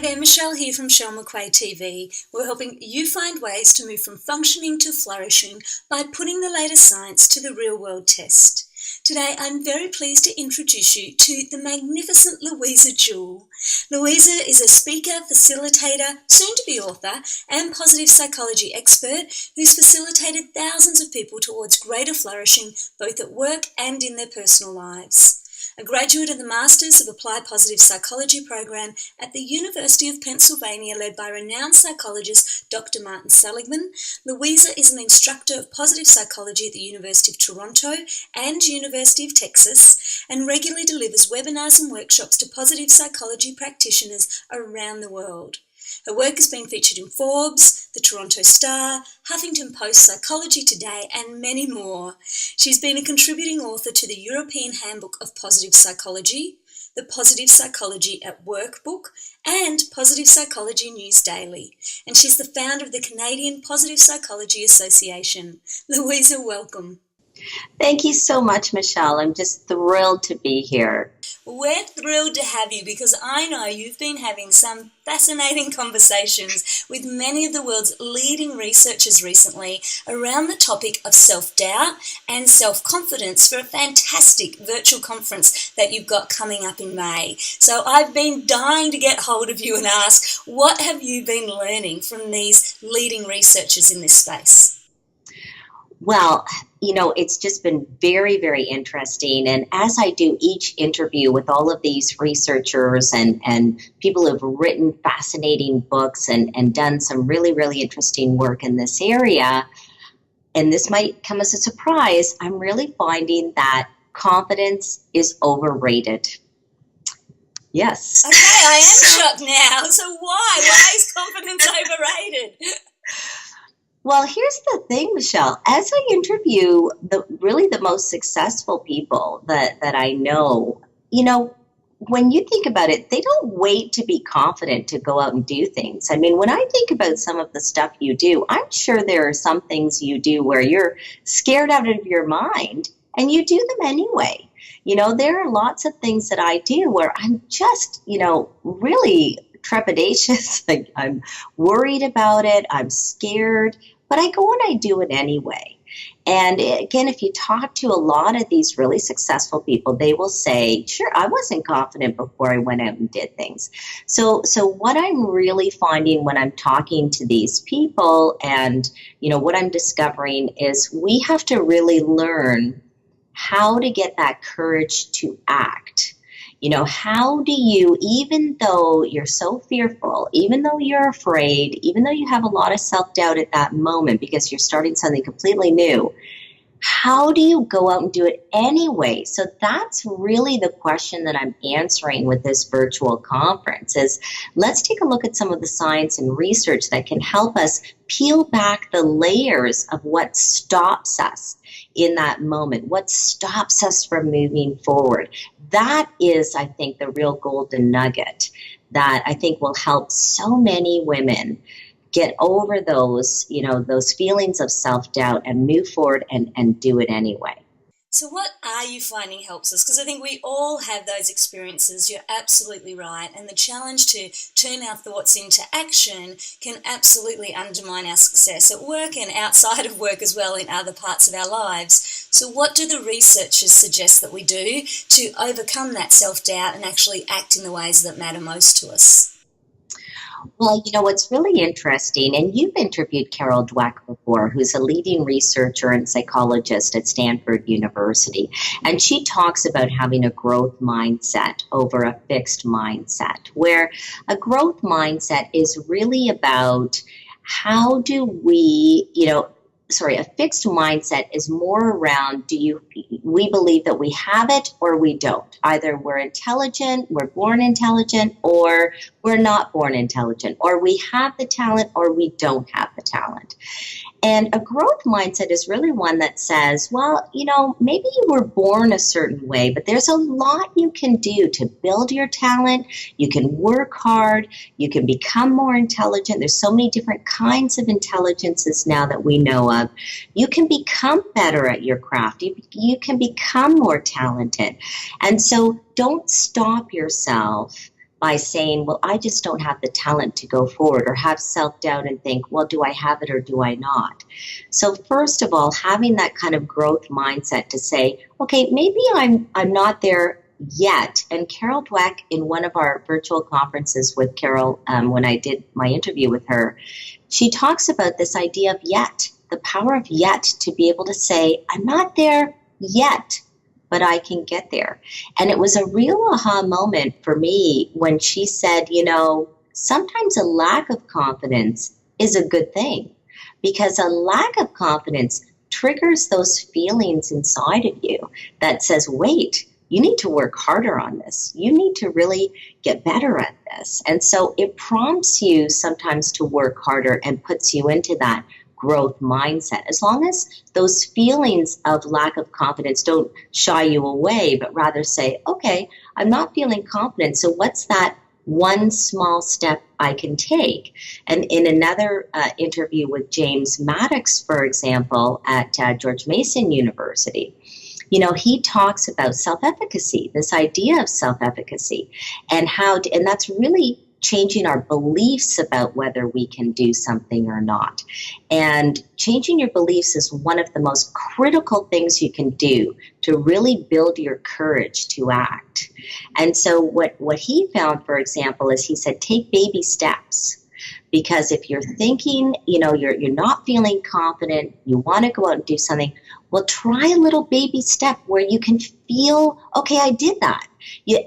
there, Michelle here from McQuaid TV. We're helping you find ways to move from functioning to flourishing by putting the latest science to the real-world test. Today, I'm very pleased to introduce you to the magnificent Louisa Jewell. Louisa is a speaker, facilitator, soon-to-be author, and positive psychology expert who's facilitated thousands of people towards greater flourishing both at work and in their personal lives. A graduate of the Masters of Applied Positive Psychology program at the University of Pennsylvania led by renowned psychologist Dr. Martin Seligman, Louisa is an instructor of positive psychology at the University of Toronto and University of Texas and regularly delivers webinars and workshops to positive psychology practitioners around the world. Her work has been featured in Forbes, the Toronto Star, Huffington Post, Psychology Today, and many more. She's been a contributing author to the European Handbook of Positive Psychology, the Positive Psychology at Work book, and Positive Psychology News Daily. And she's the founder of the Canadian Positive Psychology Association. Louisa, welcome. Thank you so much, Michelle. I'm just thrilled to be here. We're thrilled to have you because I know you've been having some fascinating conversations with many of the world's leading researchers recently around the topic of self-doubt and self-confidence for a fantastic virtual conference that you've got coming up in May. So I've been dying to get hold of you and ask, what have you been learning from these leading researchers in this space? Well, it's just been very, very interesting. And as I do each interview with all of these researchers and people who have written fascinating books and done some really, really interesting work in this area, and this might come as a surprise, I'm really finding that confidence is overrated. Yes. Okay, I am shocked now. So why? Why is confidence overrated? Well, here's the thing, Michelle. As I interview the most successful people that I know, when you think about it, they don't wait to be confident to go out and do things. I mean, when I think about some of the stuff you do, I'm sure there are some things you do where you're scared out of your mind and you do them anyway. There are lots of things that I do where I'm just, really trepidatious. I'm worried about it. I'm scared, but I go and I do it anyway. And again, if you talk to a lot of these really successful people, they will say, sure, I wasn't confident before I went out and did things. So what I'm really finding when I'm talking to these people and, what I'm discovering is we have to really learn how to get that courage to act. How do you, even though you're so fearful, even though you're afraid, even though you have a lot of self-doubt at that moment because you're starting something completely new, how do you go out and do it anyway? So that's really the question that I'm answering with this virtual conference is let's take a look at some of the science and research that can help us peel back the layers of what stops us in that moment, what stops us from moving forward. That is, I think, the real golden nugget that I think will help so many women get over those feelings of self-doubt and move forward and do it anyway. So what are you finding helps us? Because I think we all have those experiences. You're absolutely right. And the challenge to turn our thoughts into action can absolutely undermine our success at work and outside of work as well in other parts of our lives. So what do the researchers suggest that we do to overcome that self-doubt and actually act in the ways that matter most to us? Well, what's really interesting, and you've interviewed Carol Dweck before, who's a leading researcher and psychologist at Stanford University, and she talks about having a growth mindset over a fixed mindset, where a growth mindset is really about how do we, a fixed mindset is more around we believe that we have it or we don't. Either we're intelligent, we're born intelligent, or we're not born intelligent, or we have the talent or we don't have the talent. And a growth mindset is really one that says, well, maybe you were born a certain way, but there's a lot you can do to build your talent. You can work hard. You can become more intelligent. There's so many different kinds of intelligences now that we know of. You can become better at your craft. You can become more talented. And so don't stop yourself by saying, well, I just don't have the talent to go forward, or have self-doubt and think, well, do I have it or do I not? So first of all, having that kind of growth mindset to say, okay, maybe I'm not there yet. And Carol Dweck, in one of our virtual conferences with Carol, when I did my interview with her, she talks about this idea of yet, the power of yet, to be able to say, I'm not there yet, but I can get there. And it was a real aha moment for me when she said, sometimes a lack of confidence is a good thing, because a lack of confidence triggers those feelings inside of you that says, wait, you need to work harder on this. You need to really get better at this. And so it prompts you sometimes to work harder and puts you into that growth mindset. As long as those feelings of lack of confidence don't shy you away, but rather say, okay, I'm not feeling confident, so what's that one small step I can take? And in another interview with James Maddox, for example, at George Mason University, he talks about self-efficacy, this idea of self-efficacy, and and that's really changing our beliefs about whether we can do something or not. And changing your beliefs is one of the most critical things you can do to really build your courage to act. And so what he found, for example, is he said, take baby steps. Because if you're thinking, you're not feeling confident, you want to go out and do something, well, try a little baby step where you can feel, okay, I did that.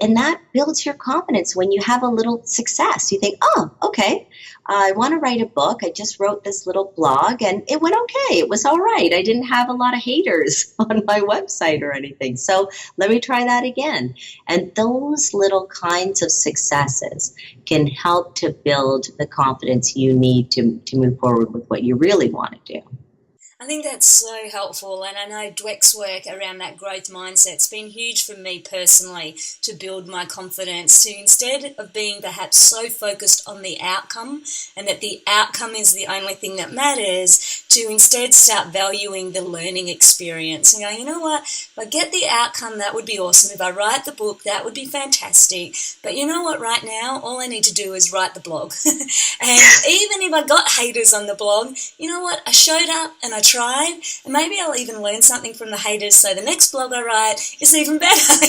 And that builds your confidence when you have a little success. You think, oh, okay, I want to write a book. I just wrote this little blog and it went okay. It was all right. I didn't have a lot of haters on my website or anything. So let me try that again. And those little kinds of successes can help to build the confidence you need to move forward with what you really want to do. I think that's so helpful, and I know Dweck's work around that growth mindset's been huge for me personally to build my confidence, to instead of being perhaps so focused on the outcome and that the outcome is the only thing that matters, to instead start valuing the learning experience and go, you know what, if I get the outcome, that would be awesome. If I write the book, that would be fantastic. But you know what, right now, all I need to do is write the blog. And even if I got haters on the blog, you know what, I showed up and I tried, and maybe I'll even learn something from the haters, so the next blog I write is even better,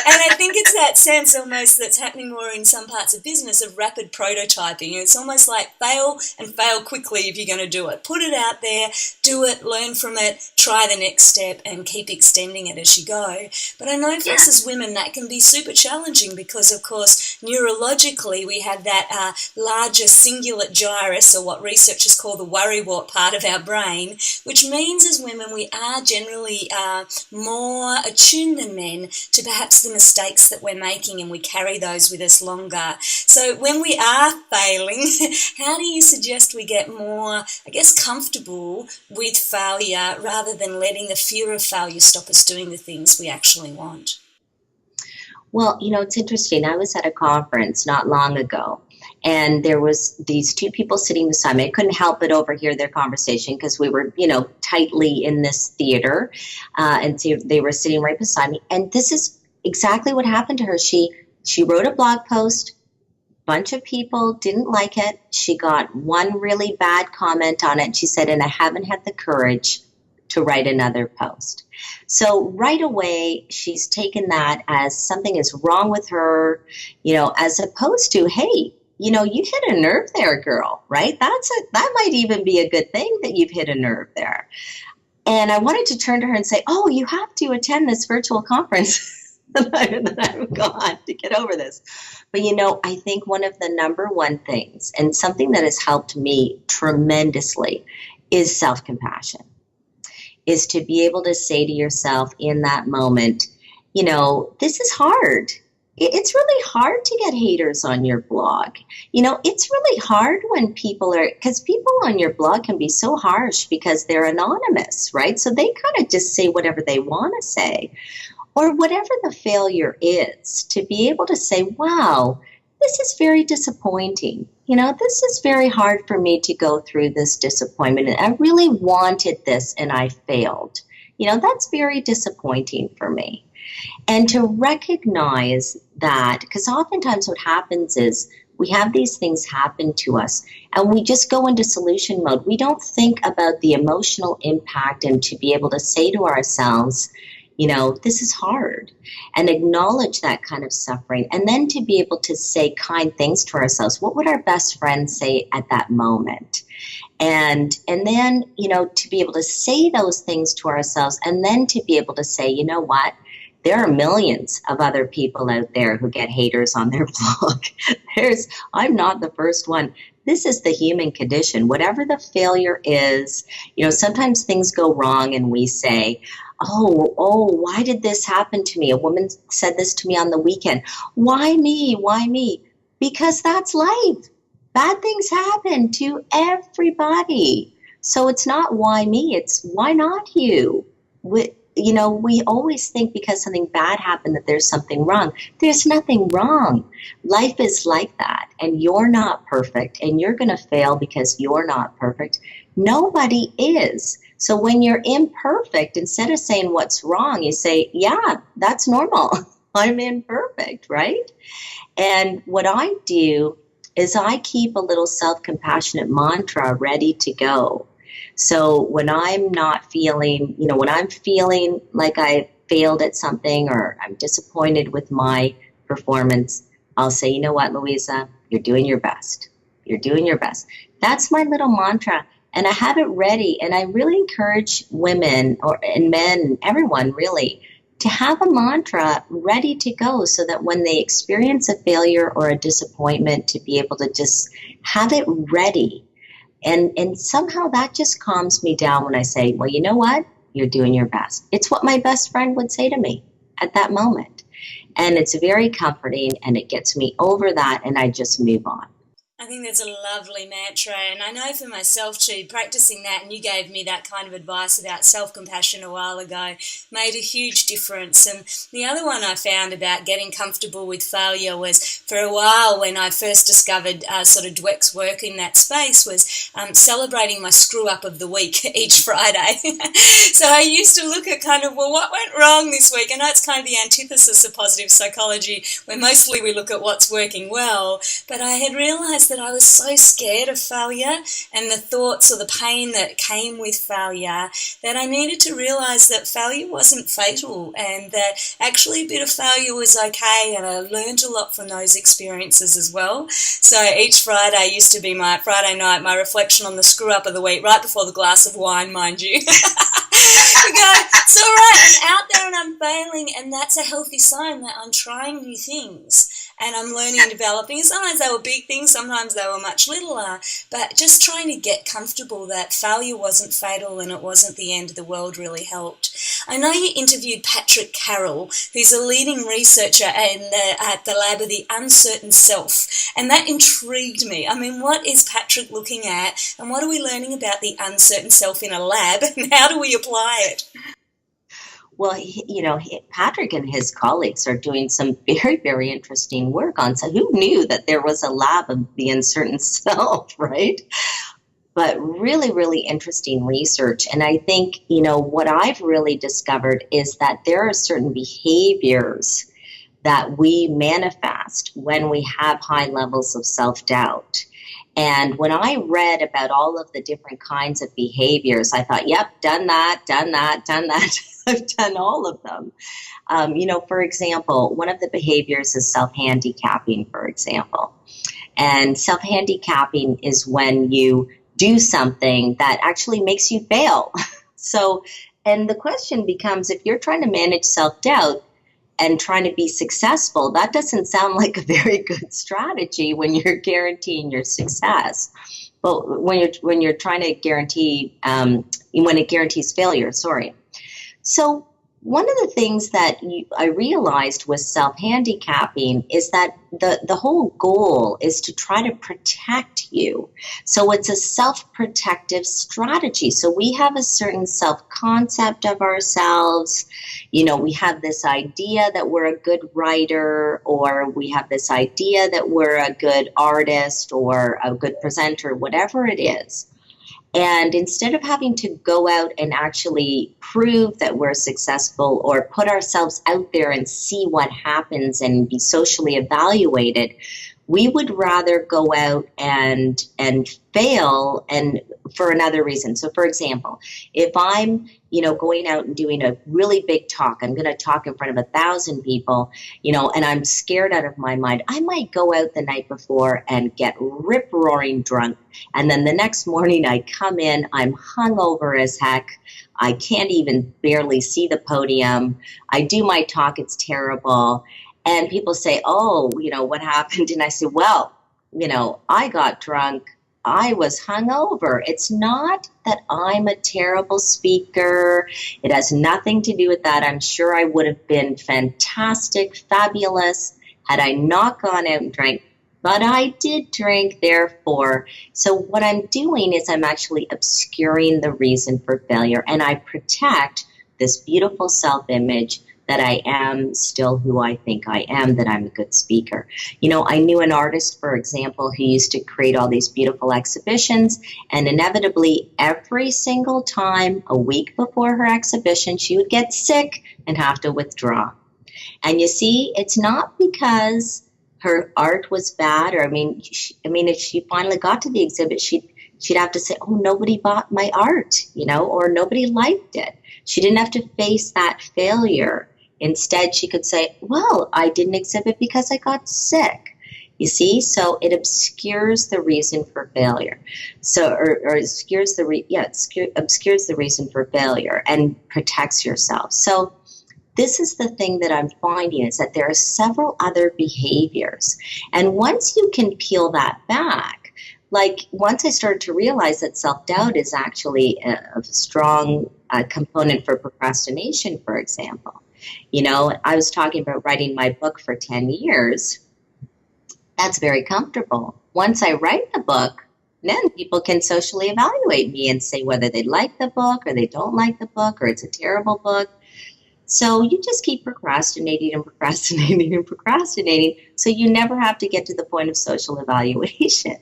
And I think it's that sense almost that's happening more in some parts of business of rapid prototyping. It's almost like fail and fail quickly if you're going to do it. Put it out there, do it, learn from it, try the next step, and keep extending it as you go. But I know for us as women that can be super challenging because, of course, neurologically we have that larger cingulate gyrus, or what researchers call the worrywart part of our brain, which means as women we are generally more attuned than men to perhaps the mistakes that we're making, and we carry those with us longer. So when we are failing, how do you suggest we get more, comfortable with failure rather than letting the fear of failure stop us doing the things we actually want? Well, it's interesting. I was at a conference not long ago, and there was these two people sitting beside me. I couldn't help but overhear their conversation because we were, tightly in this theater, and so they were sitting right beside me. And this is exactly what happened to her. She wrote a blog post. Bunch of people didn't like it. She got one really bad comment on it. She said, and I haven't had the courage to write another post. So right away, she's taken that as something is wrong with her, as opposed to, hey, you hit a nerve there, girl, right? That might even be a good thing that you've hit a nerve there. And I wanted to turn to her and say, oh, you have to attend this virtual conference that I've gone to get over this. But, I think one of the number one things, and something that has helped me tremendously, is self-compassion. Is to be able to say to yourself in that moment, this is hard. It's really hard to get haters on your blog. It's really hard when because people on your blog can be so harsh because they're anonymous, right? So they kind of just say whatever they want to say. Or whatever the failure is, to be able to say, wow, this is very disappointing. This is very hard for me to go through this disappointment. And I really wanted this and I failed. That's very disappointing for me. And to recognize that, because oftentimes what happens is we have these things happen to us and we just go into solution mode. We don't think about the emotional impact and to be able to say to ourselves, you know, this is hard, and acknowledge that kind of suffering. And then to be able to say kind things to ourselves. What would our best friend say at that moment? And then, you know, to be able to say those things to ourselves, and then to be able to say, you know what? There are millions of other people out there who get haters on their blog. I'm not the first one. This is the human condition. Whatever the failure is, you know, sometimes things go wrong and we say, oh, why did this happen to me? A woman said this to me on the weekend. Why me? Why me? Because that's life. Bad things happen to everybody. So it's not why me, it's why not you? You know, we always think because something bad happened that there's something wrong. There's nothing wrong. Life is like that, and you're not perfect, and you're going to fail because you're not perfect. Nobody is. So when you're imperfect, instead of saying what's wrong, you say, yeah, that's normal. I'm imperfect, right? And what I do is I keep a little self-compassionate mantra ready to go. So when I'm not feeling, you know, when I'm feeling like I failed at something or I'm disappointed with my performance, I'll say, you know what, Louisa, you're doing your best. You're doing your best. That's my little mantra. And I have it ready. And I really encourage women and men and everyone really to have a mantra ready to go so that when they experience a failure or a disappointment, to be able to just have it ready. And somehow that just calms me down when I say, well, you know what? You're doing your best. It's what my best friend would say to me at that moment. And it's very comforting, and it gets me over that, and I just move on. I think that's a lovely mantra, and I know for myself too, practicing that, and you gave me that kind of advice about self-compassion a while ago, made a huge difference. And the other one I found about getting comfortable with failure was, for a while when I first discovered sort of Dweck's work in that space, was celebrating my screw-up of the week each Friday. So I used to look at kind of, well, what went wrong this week? I know it's kind of the antithesis of positive psychology, where mostly we look at what's working well, but I had realised that I was so scared of failure and the thoughts or the pain that came with failure that I needed to realise that failure wasn't fatal, and that actually a bit of failure was okay, and I learned a lot from those experiences as well. So each Friday used to be my Friday night, my reflection on the screw up of the week, right before the glass of wine, mind you. You go, it's all right, I'm out there and I'm failing, and that's a healthy sign that I'm trying new things and I'm learning and developing. Sometimes they were big things, sometimes they were much littler, but just trying to get comfortable that failure wasn't fatal and it wasn't the end of the world really helped. I know you interviewed Patrick Carroll, who's a leading researcher at the lab of the uncertain self, and that intrigued me. I mean, what is Patrick looking at, and what are we learning about the uncertain self in a lab, and how do we apply it? Well, Patrick and his colleagues are doing some very, very interesting work on. So who knew that there was a lab of the uncertain self, right? But really, really interesting research. And I think, what I've really discovered is that there are certain behaviors that we manifest when we have high levels of self-doubt. And when I read about all of the different kinds of behaviors, I thought, yep, done that. I've done all of them. For example, one of the behaviors is self-handicapping, for example. And self-handicapping is when you do something that actually makes you fail. And the question becomes, if you're trying to manage self-doubt and trying to be successful, that doesn't sound like a very good strategy when you're guaranteeing your success. But when you're trying to guarantee, when it guarantees failure, sorry. So one of the things that I realized with self-handicapping is that the whole goal is to try to protect you. So it's a self-protective strategy. So we have a certain self-concept of ourselves. We have this idea that we're a good writer, or we have this idea that we're a good artist or a good presenter, whatever it is. And instead of having to go out and actually prove that we're successful or put ourselves out there and see what happens and be socially evaluated, we would rather go out and fail and for another reason. So for example, if I'm, going out and doing a really big talk, I'm going to talk in front of 1,000 people, and I'm scared out of my mind, I might go out the night before and get rip roaring drunk. And then the next morning I come in, I'm hungover as heck. I can't even barely see the podium. I do my talk, it's terrible. And people say, oh, what happened? And I say, well, I got drunk. I was hungover. It's not that I'm a terrible speaker. It has nothing to do with that. I'm sure I would have been fantastic, fabulous, had I not gone out and drank. But I did drink, therefore. So what I'm doing is I'm actually obscuring the reason for failure. And I protect this beautiful self-image that I am still who I think I am, that I'm a good speaker. I knew an artist, for example, who used to create all these beautiful exhibitions, and inevitably every single time a week before her exhibition, she would get sick and have to withdraw. And you see, it's not because her art was bad, or if she finally got to the exhibit, she'd have to say, oh, nobody bought my art, or nobody liked it. She didn't have to face that failure. Instead, she could say, well, I didn't exhibit because I got sick. You see, so it obscures the reason for failure. So, or obscures the reason for failure and protects yourself. So this is the thing that I'm finding, is that there are several other behaviors. And once you can peel that back, like once I started to realize that self-doubt is actually a strong component for procrastination, for example. I was talking about writing my book for 10 years. That's very comfortable. Once I write the book, then people can socially evaluate me and say whether they like the book or they don't like the book or it's a terrible book. So you just keep procrastinating and procrastinating and procrastinating, so you never have to get to the point of social evaluation.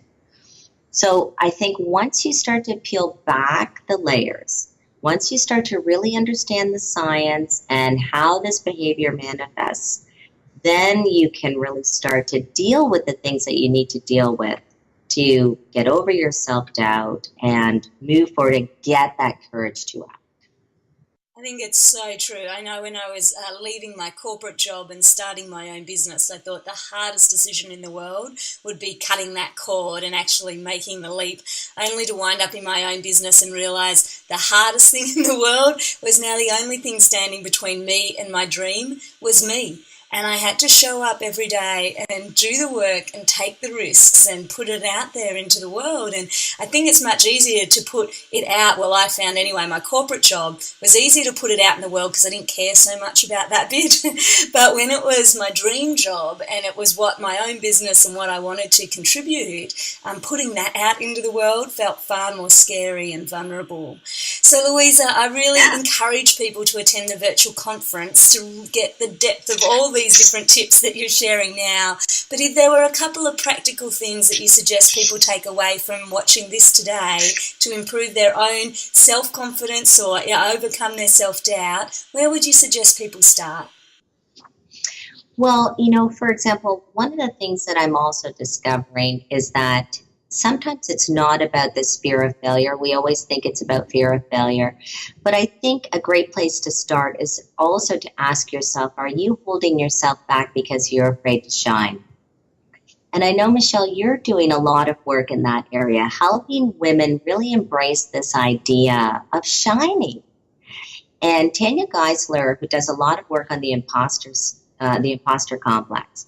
So I think once you start to peel back the layers, once you start to really understand the science and how this behavior manifests, then you can really start to deal with the things that you need to deal with to get over your self-doubt and move forward and get that courage to act. I think it's so true. I know when I was leaving my corporate job and starting my own business, I thought the hardest decision in the world would be cutting that cord and actually making the leap, only to wind up in my own business and realize the hardest thing in the world was now the only thing standing between me and my dream was me. And I had to show up every day and do the work and take the risks and put it out there into the world. And I think it's much easier to put it out. Well, I found anyway, my corporate job was easier to put it out in the world because I didn't care so much about that bit. But when it was my dream job and it was what my own business and what I wanted to contribute, putting that out into the world felt far more scary and vulnerable. So, Louisa, I really encourage people to attend the virtual conference to get the depth of all these different tips that you're sharing now. But if there were a couple of practical things that you suggest people take away from watching this today to improve their own self-confidence or overcome their self-doubt, where would you suggest people start? Well, for example, one of the things that I'm also discovering is that sometimes it's not about this fear of failure. We always think it's about fear of failure. But I think a great place to start is also to ask yourself, are you holding yourself back because you're afraid to shine? And I know, Micahel, you're doing a lot of work in that area, helping women really embrace this idea of shining. And Tanya Geisler, who does a lot of work on the imposter complex,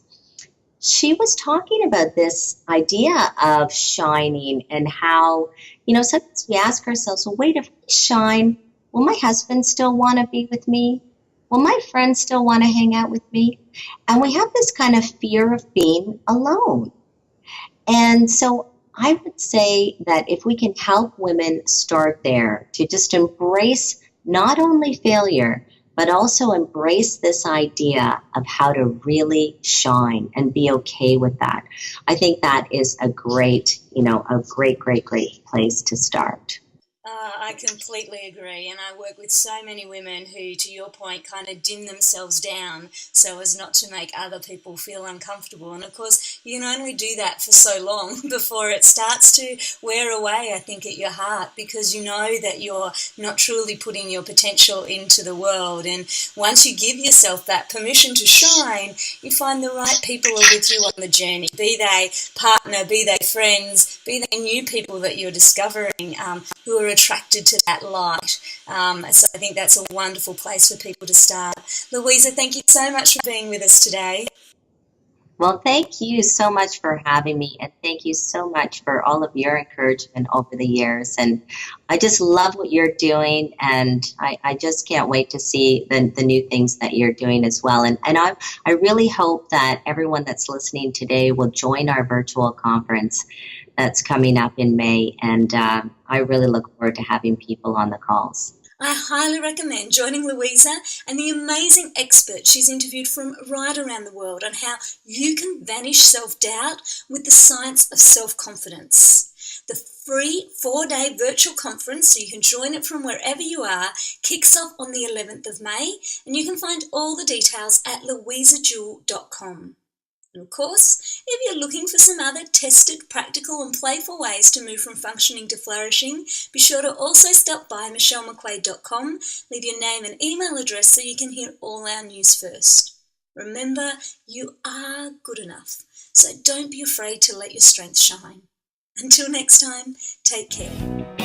she was talking about this idea of shining and how, sometimes we ask ourselves, well, wait, if we shine, will my husband still want to be with me? Will my friends still want to hang out with me? And we have this kind of fear of being alone. And so I would say that if we can help women start there to just embrace not only failure, but also embrace this idea of how to really shine and be okay with that. I think that is a great, great place to start. I completely agree, and I work with so many women who, to your point, kind of dim themselves down so as not to make other people feel uncomfortable. And of course, you can only do that for so long before it starts to wear away, I think, at your heart, because you know that you're not truly putting your potential into the world. And once you give yourself that permission to shine, you find the right people are with you on the journey, be they partner, be they friends, be they new people that you're discovering, who are attracted to that light. So I think that's a wonderful place for people to start. Louisa, thank you so much for being with us today. Well, thank you so much for having me, and thank you so much for all of your encouragement over the years. And I just love what you're doing, and I just can't wait to see the new things that you're doing as well. And I really hope that everyone that's listening today will join our virtual conference that's coming up in May. And I really look forward to having people on the calls. I highly recommend joining Louisa and the amazing experts she's interviewed from right around the world on how you can banish self-doubt with the science of self-confidence. The free 4-day virtual conference, so you can join it from wherever you are, kicks off on the 11th of May, and you can find all the details at louisajewell.com. And of course, if you're looking for some other tested, practical and playful ways to move from functioning to flourishing, be sure to also stop by michellemcquaid.com, leave your name and email address so you can hear all our news first. Remember, you are good enough, so don't be afraid to let your strength shine. Until next time, take care.